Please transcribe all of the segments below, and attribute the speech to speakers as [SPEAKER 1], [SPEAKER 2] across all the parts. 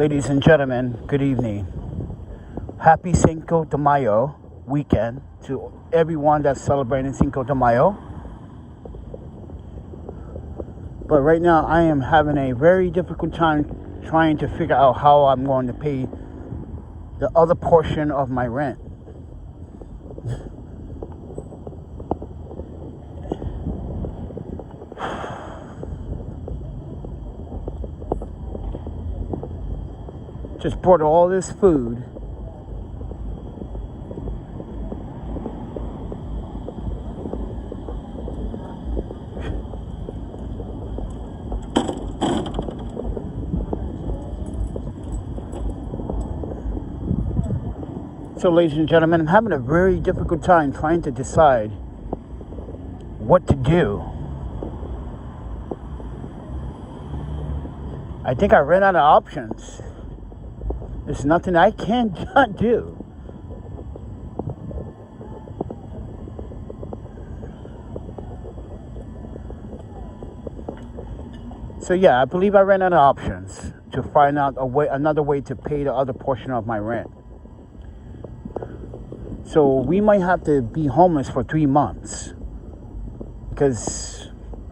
[SPEAKER 1] Ladies and gentlemen, good evening. Happy Cinco de Mayo weekend to everyone that's celebrating Cinco de Mayo. But right now I am having a very difficult time trying to figure out how I'm going to pay the other portion of my rent. Just bought all this food. So, ladies and gentlemen, I'm having a very difficult time trying to decide what to do. I think I ran out of options. There's nothing I cannot do. So yeah, I believe I ran out of options to find out another way to pay the other portion of my rent. So we might have to be homeless for 3 months. Because,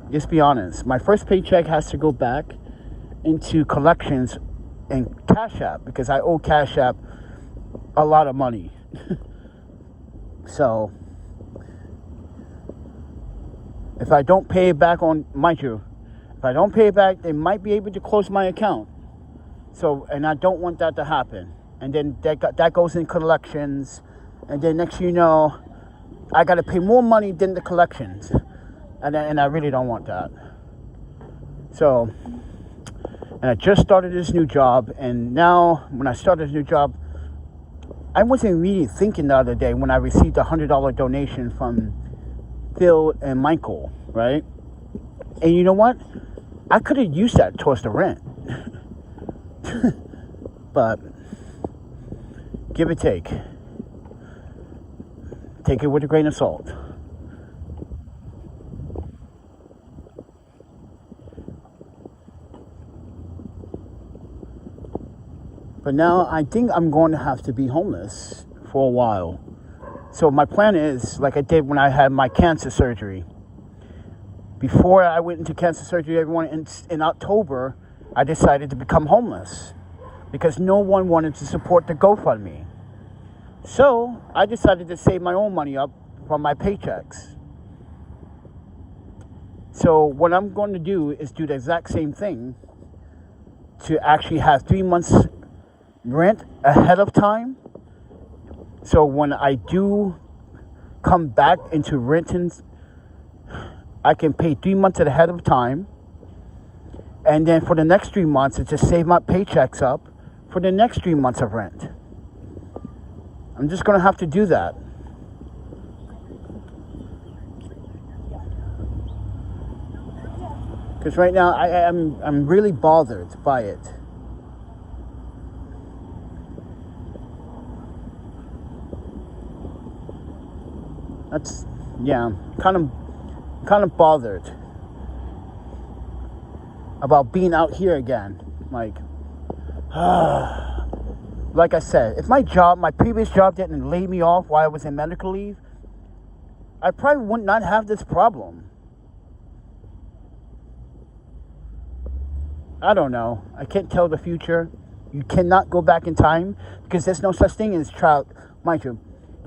[SPEAKER 1] let's be honest, my first paycheck has to go back into collections and Cash App, because I owe Cash App a lot of money. So if I don't pay it back on, mind you, if I don't pay it back, they might be able to close my account. So, and I don't want that to happen. And then that goes in collections, and then next you know, I got to pay more money than the collections, and I really don't want that. So. And I just started this new job, and now when I started this new job, I wasn't really thinking the other day when I received a $100 donation from Phil and Michael, right? And you know what? I could have used that towards the rent. But give or take. Take it with a grain of salt. But now I think I'm going to have to be homeless for a while. So my plan is, like I did when I had my cancer surgery. Before I went into cancer surgery, everyone in October, I decided to become homeless because no one wanted to support the GoFundMe. So I decided to save my own money up from my paychecks. So what I'm going to do is do the exact same thing to actually have 3 months rent ahead of time. So when I do come back into renting, I can pay 3 months ahead of time. And then for the next 3 months, it's just save my paychecks up for the next 3 months of rent. I'm just going to have to do that. Because right now I'm really bothered by it. That's, yeah, kind of bothered about being out here again. Like I said, if my previous job didn't lay me off while I was in medical leave, I probably would not have this problem. I don't know. I can't tell the future. You cannot go back in time because there's no such thing as mind you,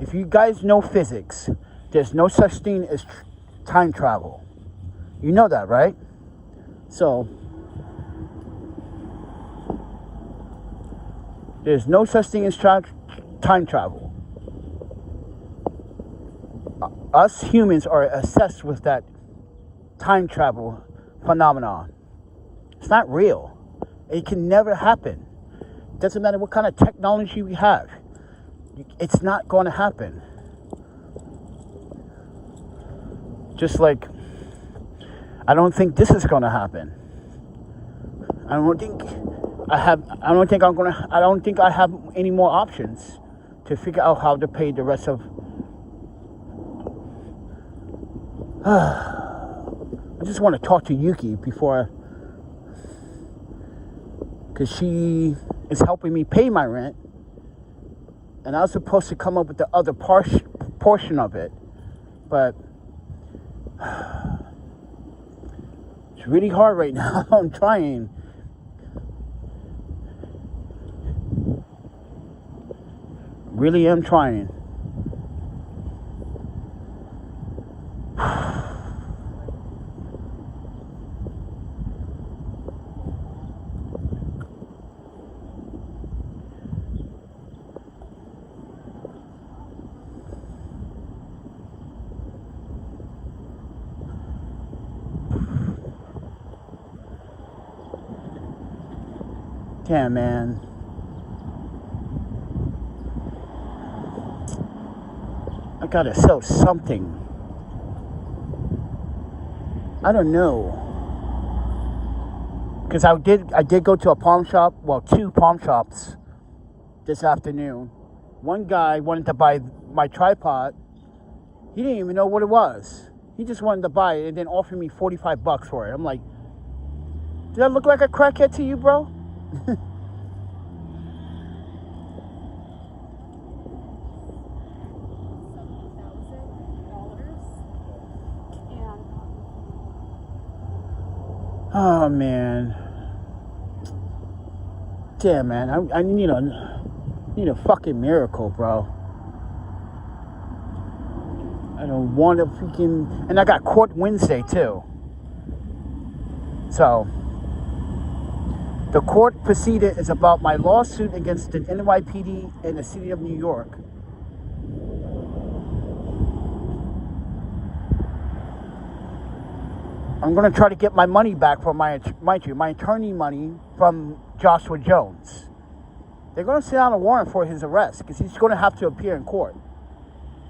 [SPEAKER 1] if you guys know physics, there's no such thing as time travel. You know that, right? So, there's no such thing as time travel. Us humans are obsessed with that time travel phenomenon. It's not real. It can never happen. Doesn't matter what kind of technology we have. It's not going to happen. Just like I don't think this is going to happen. I don't think I have any more options to figure out how to pay the rest of. I just want to talk to Yuki before, because she is helping me pay my rent. And I was supposed to come up with the other portion of it. But it's really hard right now. I'm trying. Really am trying. Damn, man. I gotta sell something. I don't know. Because I did go to a pawn shop, well, 2 pawn shops this afternoon. One guy wanted to buy my tripod. He didn't even know what it was. He just wanted to buy it and then offered me $45 for it. I'm like, did I look like a crackhead to you, bro? Oh man, damn man, I need a fucking miracle, bro. I don't want to freaking, and I got court Wednesday too. So the court proceeding is about my lawsuit against the NYPD in the city of New York. I'm going to try to get my money back from my attorney money from Joshua Jones. They're going to sit down a warrant for his arrest because he's going to have to appear in court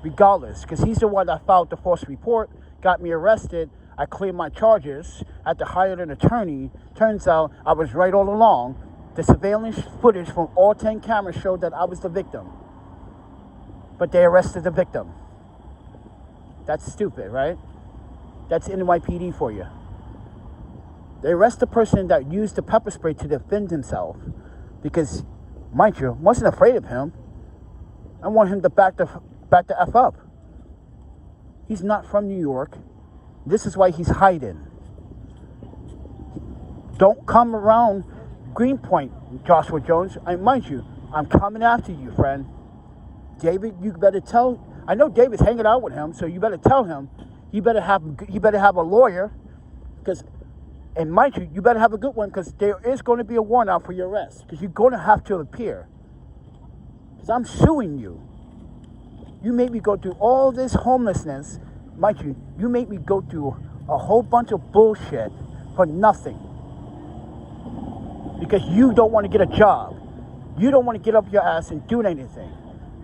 [SPEAKER 1] regardless, because he's the one that filed the false report, got me arrested. I cleared my charges. I had to hire an attorney. Turns out I was right all along. The surveillance footage from all 10 cameras showed that I was the victim. But they arrested the victim. That's stupid, right? That's NYPD for you. They arrest the person that used the pepper spray to defend himself because, mind you, I wasn't afraid of him. I want him to back the F up. He's not from New York. This is why he's hiding. Don't come around Greenpoint, Joshua Jones. Mind you, I'm coming after you, friend. David, you better tell. I know David's hanging out with him, so you better tell him. He better have a lawyer, because, and mind you, you better have a good one, because there is going to be a warrant out for your arrest, because you're going to have to appear. Because I'm suing you. You made me go through all this homelessness. Mind you, you made me go through a whole bunch of bullshit for nothing. Because you don't want to get a job. You don't want to get up your ass and do anything.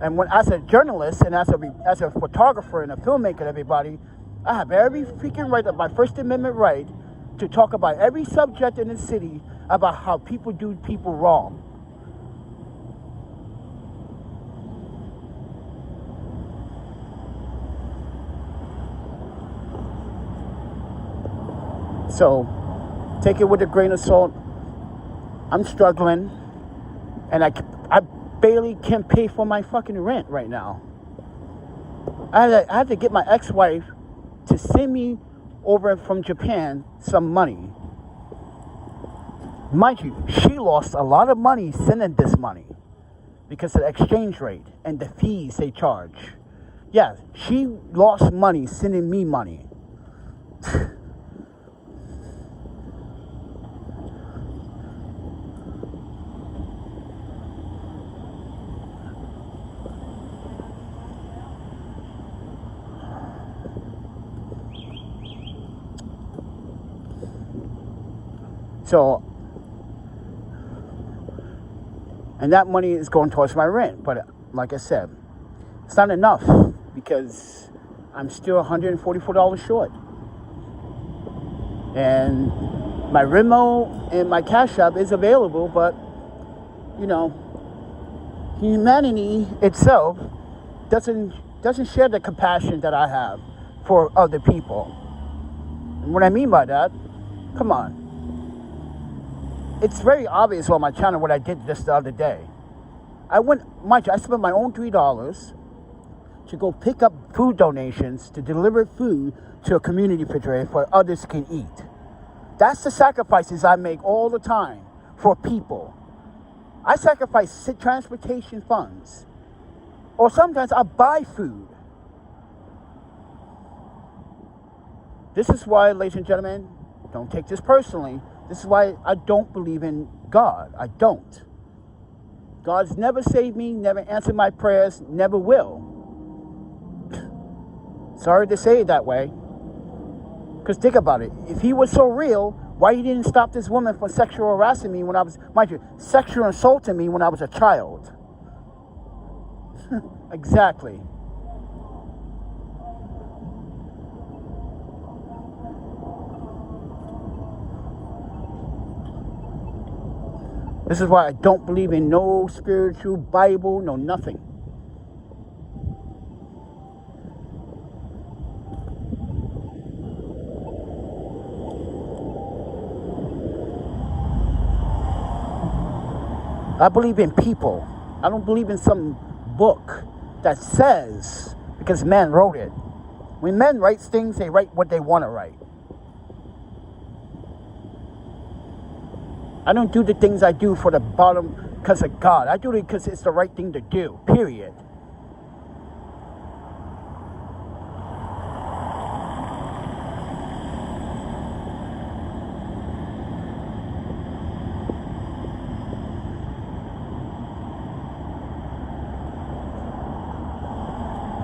[SPEAKER 1] And when, as a journalist and as a photographer and a filmmaker, everybody, I have every freaking right, my First Amendment right, to talk about every subject in the city about how people do people wrong. So, take it with a grain of salt. I'm struggling, and I barely can pay for my fucking rent right now. I had to get my ex-wife to send me over from Japan some money. Mind you, she lost a lot of money sending this money because of the exchange rate and the fees they charge. Yeah, she lost money sending me money. So, and that money is going towards my rent. But like I said, it's not enough because I'm still $144 short. And my Venmo and my Cash App is available, but, you know, humanity itself doesn't share the compassion that I have for other people. And what I mean by that, come on. it's very obvious on my channel what I did just the other day. I spent my own $3 to go pick up food donations to deliver food to a community refrigerator for others can eat. That's the sacrifices I make all the time for people. I sacrifice transportation funds. Or sometimes I buy food. This is why, ladies and gentlemen, don't take this personally. This is why I don't believe in God. I don't. God's never saved me, never answered my prayers, never will. Sorry to say it that way. Because think about it. If he was so real, why he didn't stop this woman from sexual harassing me when I was, mind you, sexual assaulting me when I was a child? Exactly. This is why I don't believe in no spiritual Bible, no nothing. I believe in people. I don't believe in some book that says, because men wrote it. When men write things, they write what they want to write. I don't do the things I do for the bottom because of God. I do it because it's the right thing to do, period.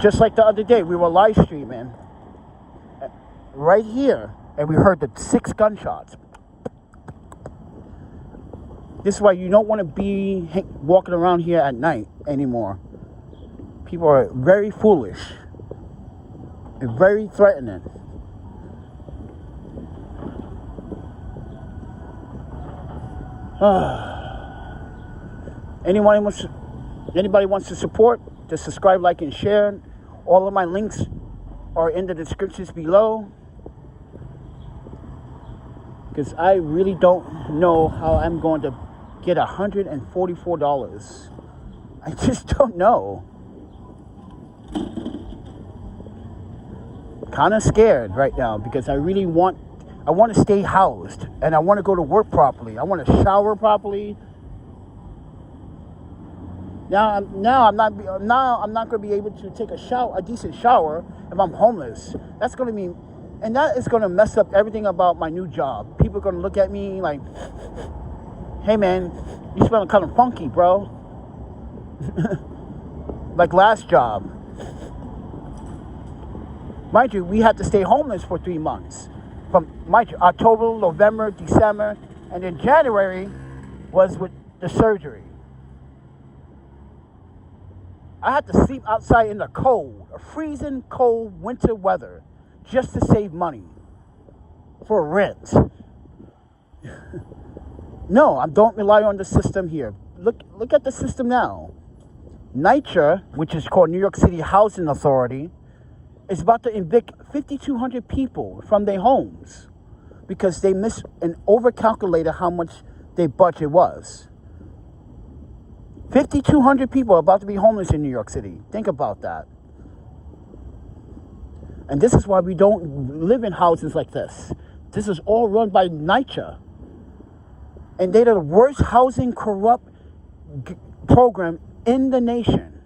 [SPEAKER 1] Just like the other day, we were live streaming right here, and we heard the 6 gunshots. This is why you don't want to be walking around here at night anymore. People are very foolish and very threatening. Anybody wants to support, just subscribe, like, and share. All of my links are in the descriptions below. Because I really don't know how I'm going to get $144. I just don't know. Kind of scared right now because I want to stay housed and I want to go to work properly. I want to shower properly. Now I'm not going to be able to take a decent shower if I'm homeless. That's going to mean, and that is going to mess up everything about my new job. People are going to look at me like, "Hey man, you smell kind of funky, bro." Like last job. Mind you, we had to stay homeless for 3 months. From October, November, December, and then January was with the surgery. I had to sleep outside in the cold, a freezing cold winter weather, just to save money for rent. No, I don't rely on the system here. Look at the system now. NYCHA, which is called New York City Housing Authority, is about to evict 5,200 people from their homes because they missed and overcalculated how much their budget was. 5,200 people are about to be homeless in New York City. Think about that. And this is why we don't live in houses like this. This is all run by NYCHA. And they're the worst housing corrupt program in the nation.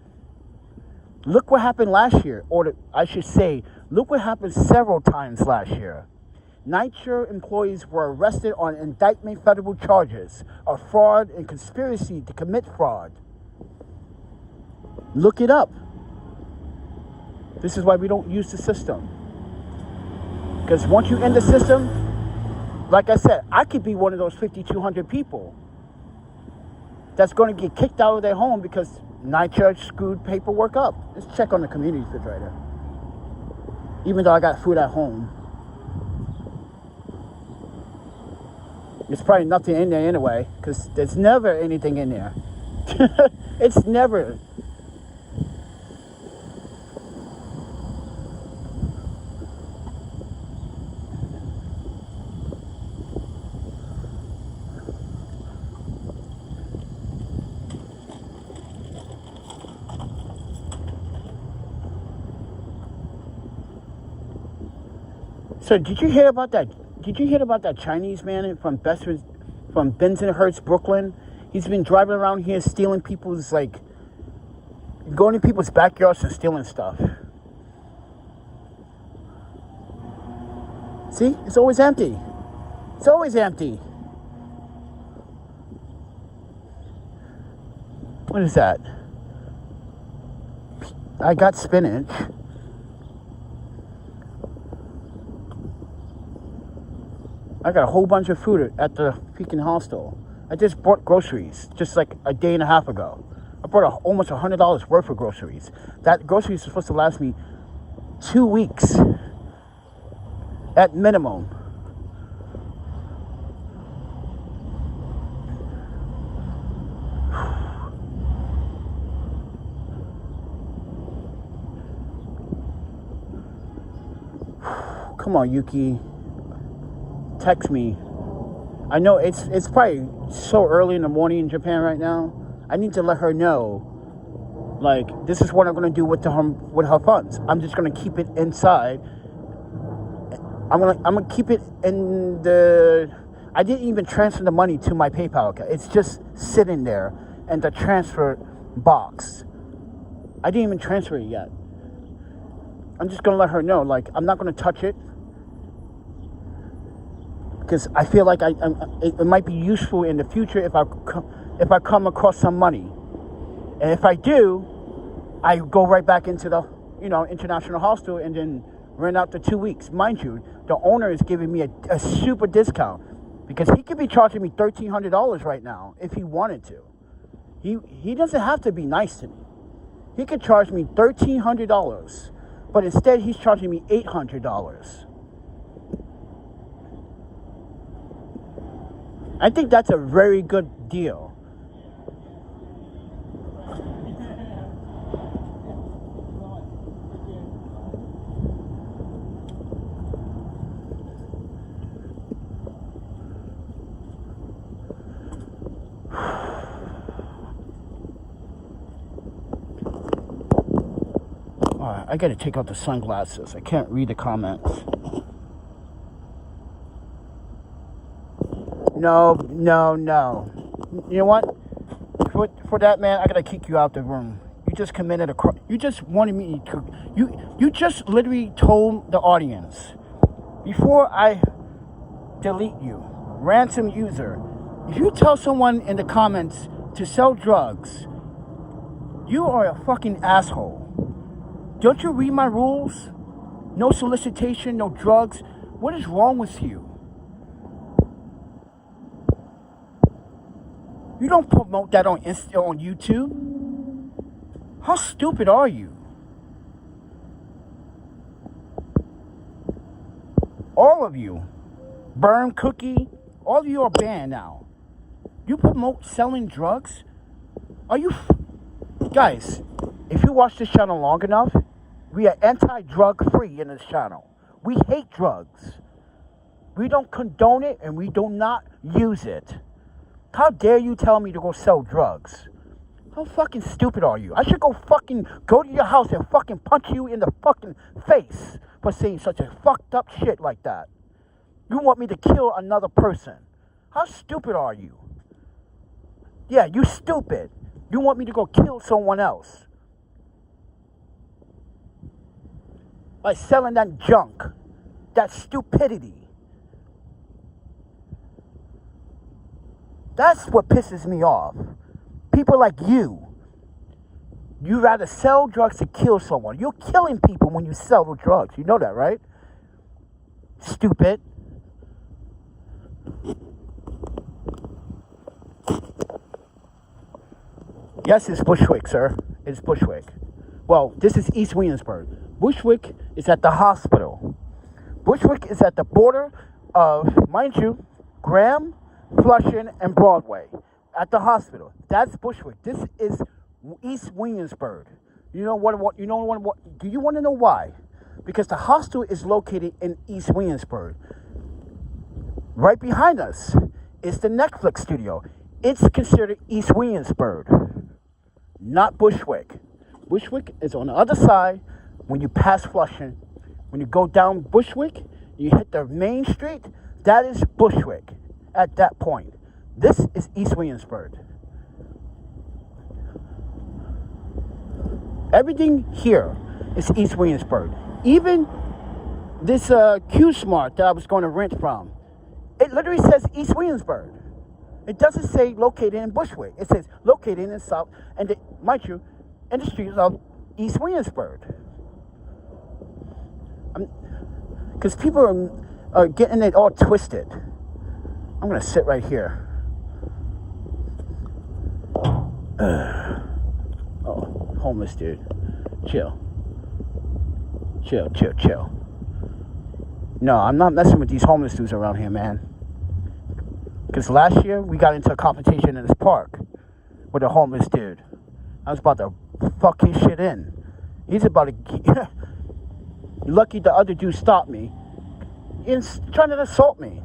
[SPEAKER 1] Look what happened last year, or I should say, look what happened several times last year. NYCHA employees were arrested on indictment federal charges of fraud and conspiracy to commit fraud. Look it up. This is why we don't use the system. Because once you're in the system, like I said, I could be one of those 5,200 people that's going to get kicked out of their home because NYCHA screwed paperwork up. Let's check on the community refrigerator. Even though I got food at home. There's probably nothing in there anyway, because there's never anything in there. It's never. So did you hear about that? Did you hear about that Chinese man from Bensonhurst, Brooklyn? He's been driving around here stealing people's, like, going to people's backyards and stealing stuff. See? It's always empty. It's always empty. What is that? I got spinach. I got a whole bunch of food at the freaking hostel. I just bought groceries just like a day and a half ago. I bought almost $100 worth of groceries. That groceries are supposed to last me 2 weeks at minimum. Come on, Yuki. Text me. I know it's probably so early in the morning in Japan right now. I need to let her know, like, this is what I'm gonna do with her funds. I'm just gonna keep it inside. I'm gonna keep it in the. I didn't even transfer the money to my PayPal account. It's just sitting there in the transfer box. I didn't even transfer it yet. I'm just gonna let her know, like, I'm not gonna touch it. Because I feel like it might be useful in the future if I come across some money, and if I do, I go right back into the international hostel and then rent out the 2 weeks. Mind you, the owner is giving me a super discount because he could be charging me $1,300 right now if he wanted to. He doesn't have to be nice to me. He could charge me $1,300, but instead he's charging me $800. I think that's a very good deal. All right, I gotta take out the sunglasses. I can't read the comments. No. You know what? For that, man, I gotta kick you out the room. You just committed a crime. You just wanted me to. You just literally told the audience before I delete you, ransom user. If you tell someone in the comments to sell drugs, you are a fucking asshole. Don't you read my rules? No solicitation, no drugs. What is wrong with you? You don't promote that on YouTube. How stupid are you? All of you. Burn Cookie. All of you are banned now. You promote selling drugs? Are you... Guys, if you watch this channel long enough, we are anti-drug free in this channel. We hate drugs. We don't condone it and we do not use it. How dare you tell me to go sell drugs? How fucking stupid are you? I should go to your house and fucking punch you in the fucking face for saying such a fucked up shit like that. You want me to kill another person? How stupid are you? Yeah, you stupid. You want me to go kill someone else by selling that junk, that stupidity. That's what pisses me off. People like you. You rather sell drugs to kill someone. You're killing people when you sell the drugs. You know that, right? Stupid. Yes, it's Bushwick, sir. It's Bushwick. Well, this is East Williamsburg. Bushwick is at the hospital. Bushwick is at the border of, mind you, Graham, Flushing, and Broadway. At the hospital. That's Bushwick. This is East Williamsburg. You know what? Do you want to know why? Because the hospital is located in East Williamsburg. Right behind us is the Netflix studio. It's considered East Williamsburg, not Bushwick. Bushwick is on the other side when you pass Flushing. When you go down Bushwick, You hit the main street, that is Bushwick at that point. This is East Williamsburg. Everything here is East Williamsburg. Even this Q-Smart that I was going to rent from, it literally says East Williamsburg. It doesn't say located in Bushwick. It says located in South, and mind you, in the streets of East Williamsburg. Because people are getting it all twisted. I'm going to sit right here. Oh, homeless dude. Chill. Chill, chill, chill. No, I'm not messing with these homeless dudes around here, man. Because last year, we got into a confrontation in this park with a homeless dude. I was about to fuck his shit in. He's about to... Lucky the other dude stopped me. He's trying to assault me.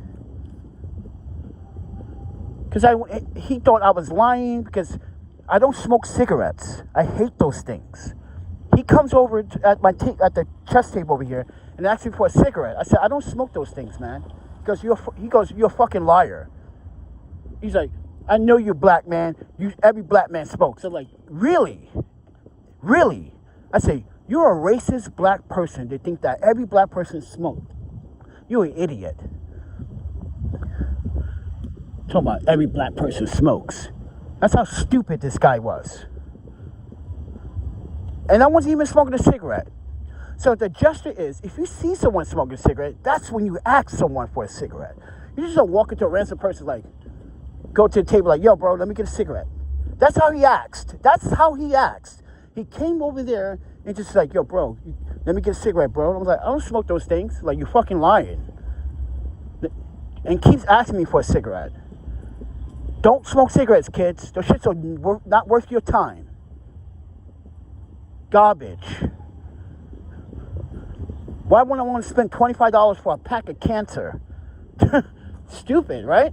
[SPEAKER 1] Because he thought I was lying because I don't smoke cigarettes. I hate those things. He comes over at the chess table over here and asks me for a cigarette. I said, I don't smoke those things, man. He goes, you're a fucking liar. He's like, I know you're black, man. Every black man smokes. I'm like, really? Really? I say, you're a racist black person to think that every black person smoked. You're an idiot. Talking about every black person smokes. That's how stupid this guy was. And I wasn't even smoking a cigarette. So the gesture is, if you see someone smoking a cigarette, that's when you ask someone for a cigarette. You just don't walk into a random person like, go to the table like, yo, bro, let me get a cigarette. That's how he asked. That's how he asked. He came over there and just like, yo, bro, let me get a cigarette, bro. And I was like, I don't smoke those things. Like, you're fucking lying. And keeps asking me for a cigarette. Don't smoke cigarettes, kids. Those shits are not worth your time. Garbage. Why would I want to spend $25 for a pack of cancer? Stupid, right?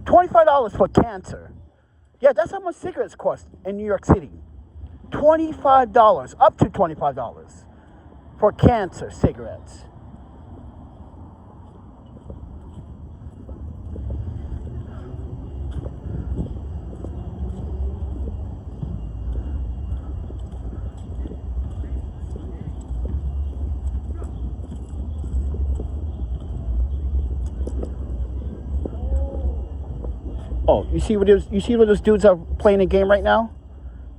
[SPEAKER 1] $25 for cancer. Yeah, that's how much cigarettes cost in New York City. $25, up to $25 for cancer cigarettes. Oh, you see where those dudes are playing a game right now?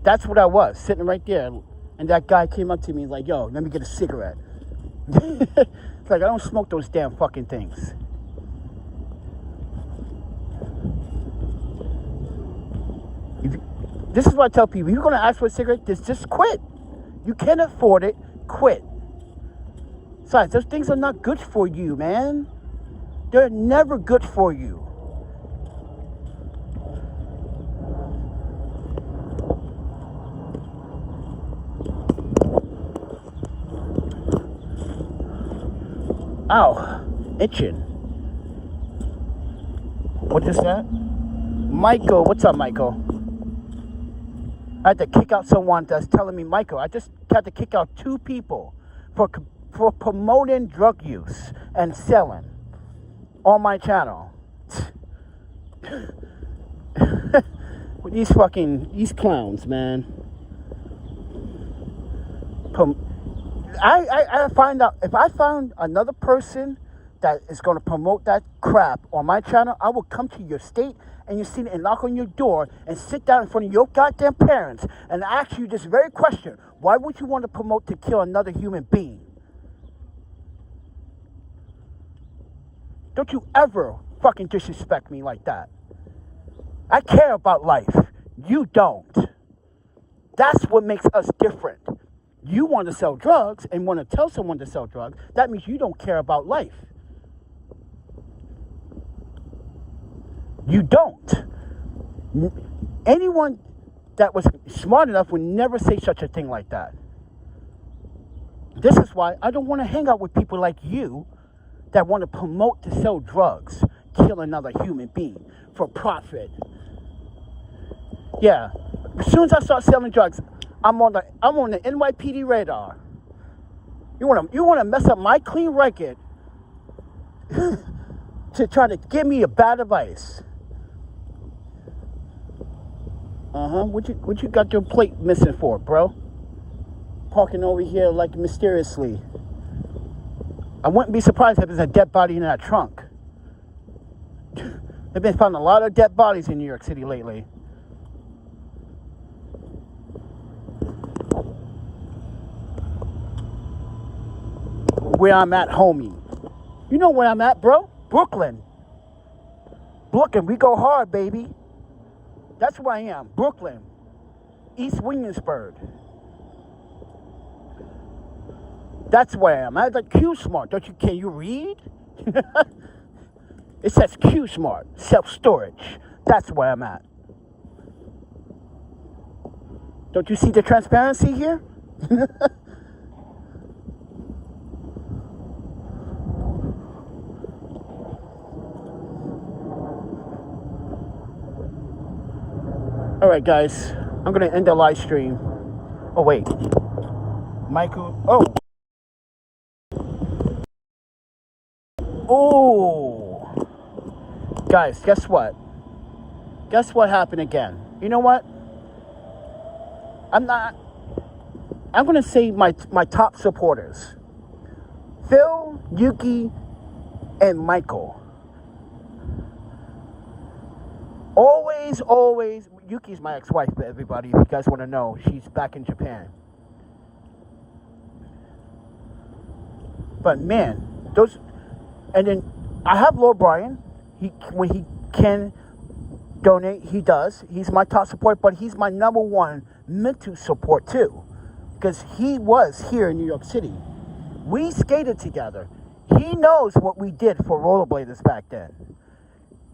[SPEAKER 1] That's what I was, sitting right there. And that guy came up to me like, yo, let me get a cigarette. It's like, I don't smoke those damn fucking things. This is what I tell people. If you're going to ask for a cigarette, just quit. You can't afford it, quit. Besides, those things are not good for you, man. They're never good for you. Ow, itching. What is that? Michael, what's up, Michael? I had to kick out someone that's telling me, Michael, I just had to kick out 2 people for promoting drug use and selling on my channel. With these clowns, man. I find out, if I found another person that is going to promote that crap on my channel, I will come to your state and your city and knock on your door and sit down in front of your goddamn parents and ask you this very question. Why would you want to promote to kill another human being? Don't you ever fucking disrespect me like that. I care about life. You don't. That's what makes us different. You want to sell drugs and want to tell someone to sell drugs. That means you don't care about life. You don't. Anyone that was smart enough would never say such a thing like that. This is why I don't want to hang out with people like you that want to promote to sell drugs, kill another human being for profit. Yeah, as soon as I start selling drugs, I'm on the NYPD radar. You want to mess up my clean record to try to give me a bad advice. What you got your plate missing for, bro? Parking over here like mysteriously. I wouldn't be surprised if there's a dead body in that trunk. They've been finding a lot of dead bodies in New York City lately. Where I'm at, homie. You know where I'm at, bro? Brooklyn. Brooklyn, we go hard, baby. That's where I am. Brooklyn. East Williamsburg. That's where I am. I like Q Smart. Can you read? It says Q Smart. Self-storage. That's where I'm at. Don't you see the transparency here? All right, guys, I'm going to end the live stream. Oh, wait. Michael. Oh. Guys, guess what? Guess what happened again? You know what? I'm going to say my top supporters. Phil, Yuki, and Michael. Always, Yuki's my ex-wife, everybody, if you guys want to know. She's back in Japan. But man, and then I have Lord Brian. When he can donate, he does. He's my top support, but he's my number one mental support too. Because he was here in New York City. We skated together. He knows what we did for rollerbladers back then.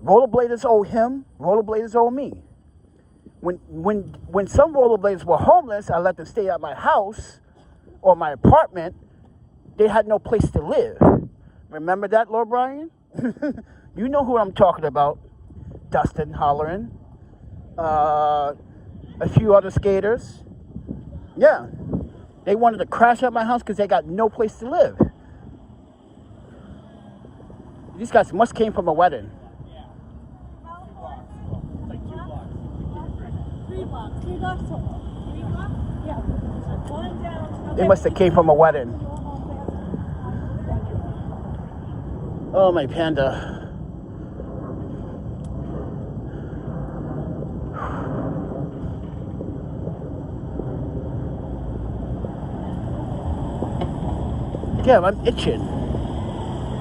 [SPEAKER 1] Rollerbladers owe him, rollerbladers owe me. When some rollerbladers were homeless, I let them stay at my house or my apartment. They had no place to live. Remember that, Lord Brian? You know who I'm talking about. Dustin Holleran. A few other skaters. Yeah. They wanted to crash at my house because they got no place to live. These guys must came from a wedding. They must have came from a wedding. Oh, my panda. Yeah, I'm itching.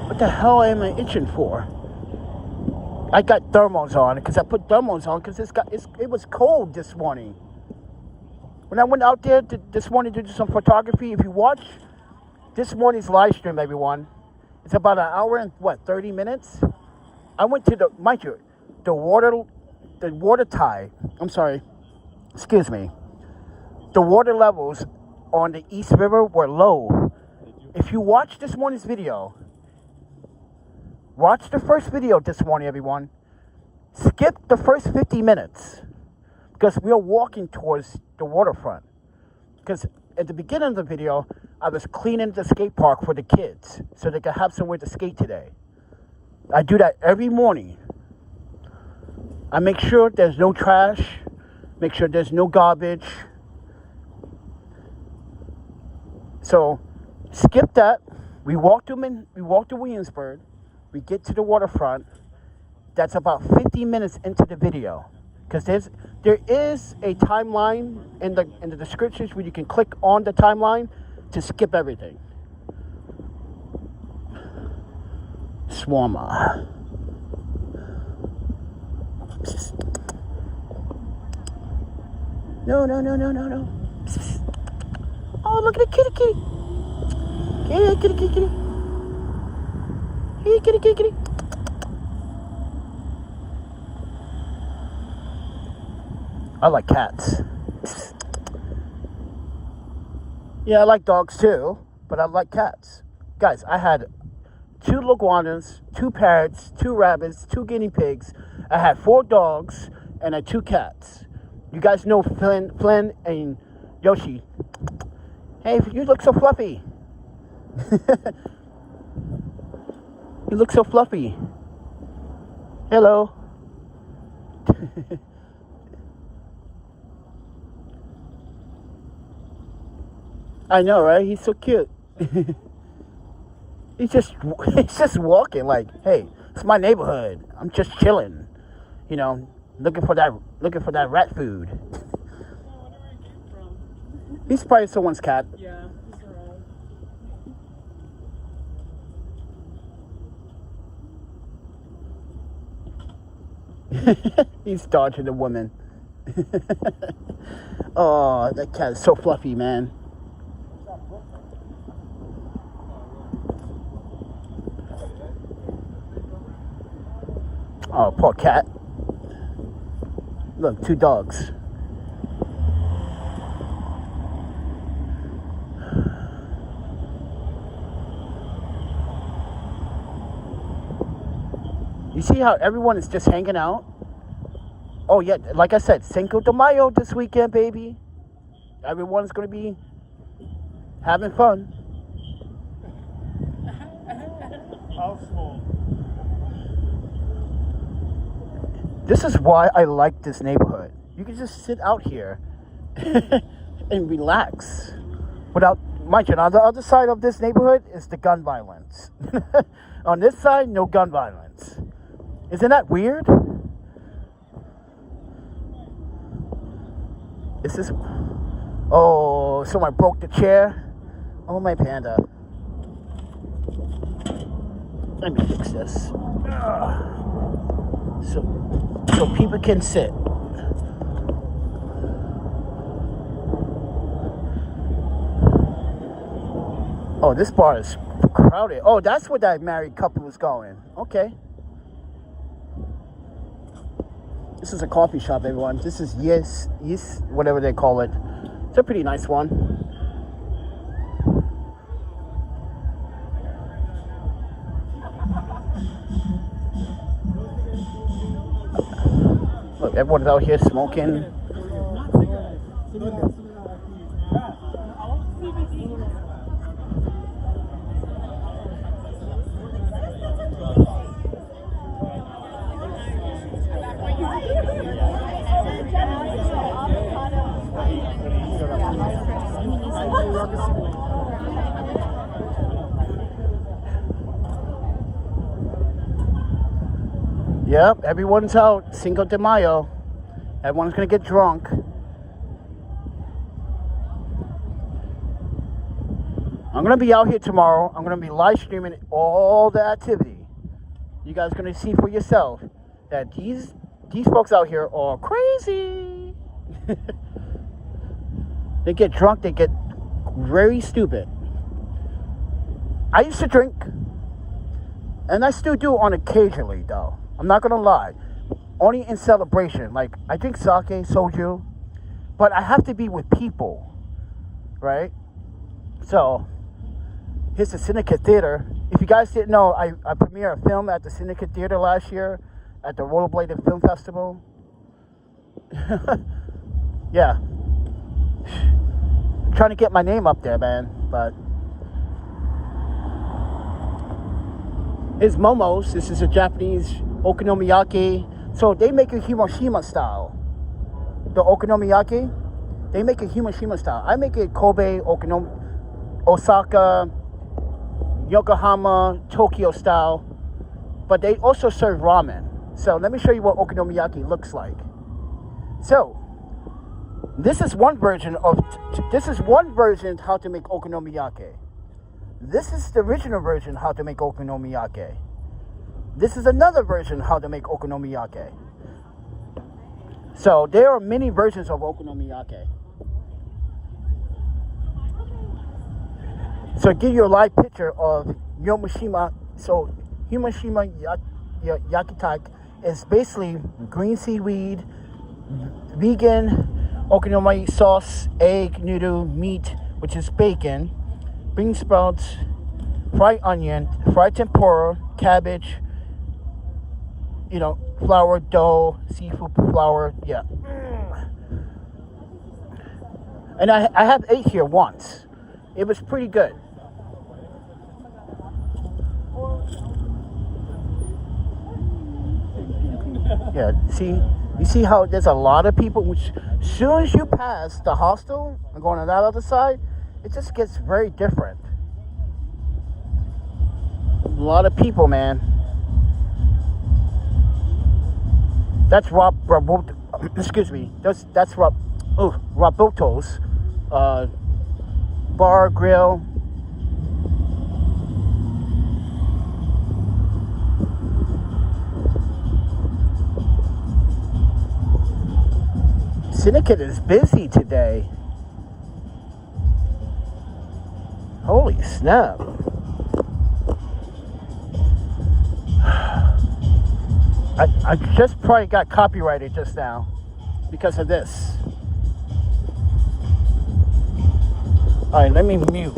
[SPEAKER 1] What the hell am I itching for? I got thermals on because I put thermals on because it was cold this morning. When I went out there this morning to do some photography, if you watch this morning's live stream, everyone, it's about an hour and 30 minutes. I went to the water tide. I'm sorry, excuse me. The water levels on the East River were low. If you watch this morning's video, watch the first video this morning, everyone. Skip the first 50 minutes because we are walking towards the waterfront. Because at the beginning of the video, I was cleaning the skate park for the kids so they could have somewhere to skate today. I do that every morning. I make sure there's no trash, make sure there's no garbage. So skip that. We walk to Williamsburg. We get to the waterfront. That's about 50 minutes into the video. Because there is a timeline in the descriptions where you can click on the timeline to skip everything. Swarmer. No. Oh, look at the kitty. Yeah, kitty. Hey, kitty. I like cats. Yeah, I like dogs too, but I like cats. Guys, I had 2 iguanas, 2 parrots, 2 rabbits, 2 guinea pigs. I had 4 dogs and 2 cats. You guys know Flynn and Yoshi. Hey, you look so fluffy. You look so fluffy. Hello. I know, right? He's so cute. he's just walking like, hey, it's my neighborhood. I'm just chilling. You know, looking for that rat food.
[SPEAKER 2] I wonder where he came from.
[SPEAKER 1] He's probably someone's cat.
[SPEAKER 2] Yeah, he's around.
[SPEAKER 1] He's dodging the woman. Oh, that cat is so fluffy, man. Oh, poor cat. Look, 2 dogs. You see how everyone is just hanging out? Oh, yeah, like I said, Cinco de Mayo this weekend, baby. Everyone's going to be having fun.
[SPEAKER 2] How small?
[SPEAKER 1] This is why I like this neighborhood. You can just sit out here and relax without, mind you, on the other side of this neighborhood is the gun violence. On this side, no gun violence. Isn't that weird? Is this... Oh, someone broke the chair. Oh, my panda. Let me fix this. So people can sit. Oh, this bar is crowded. Oh, that's where that married couple was going. Okay. This is a coffee shop, everyone. This is Yes, whatever they call it. It's a pretty nice one. Look, everyone's out here smoking. Yep, everyone's out. Cinco de Mayo. Everyone's gonna get drunk. I'm gonna be out here tomorrow. I'm gonna be live streaming all the activity. You guys are gonna see for yourself that these folks out here are crazy. They get drunk. They get very stupid. I used to drink, and I still do on occasionally, though. I'm not gonna lie. Only in celebration. Like, I drink sake, soju, but I have to be with people, right? So, here's the Syndicate Theater. If you guys didn't know, I premiered a film at the Syndicate Theater last year at the Rollerbladed Film Festival. Yeah. I'm trying to get my name up there, man, but... Here's Momo's. This is a Japanese okonomiyaki. So they make a Hiroshima style. The okonomiyaki, they make a Hiroshima style. I make it Kobe, Osaka, Yokohama, Tokyo style. But they also serve ramen. So let me show you what okonomiyaki looks like. So this is one version of how to make okonomiyaki. This is the original version how to make okonomiyaki. This is another version how to make okonomiyaki. So there are many versions of okonomiyaki. So I give you a live picture of Yomoshima. So Hiroshima Yakitak is basically green seaweed, vegan okonomiyaki sauce, egg, noodle, meat, which is bacon, bean sprouts, fried onion, fried tempura, cabbage, flour, dough, seafood flour, yeah. And I have ate here once. It was pretty good. Yeah, see, you see how there's a lot of people, which as soon as you pass the hostel and going on that other side, it just gets very different. A lot of people, man. That's excuse me, that's Roberto's bar, grill. Syndicate is busy today. Holy snap. I just probably got copyrighted just now because of this. Alright, let me mute.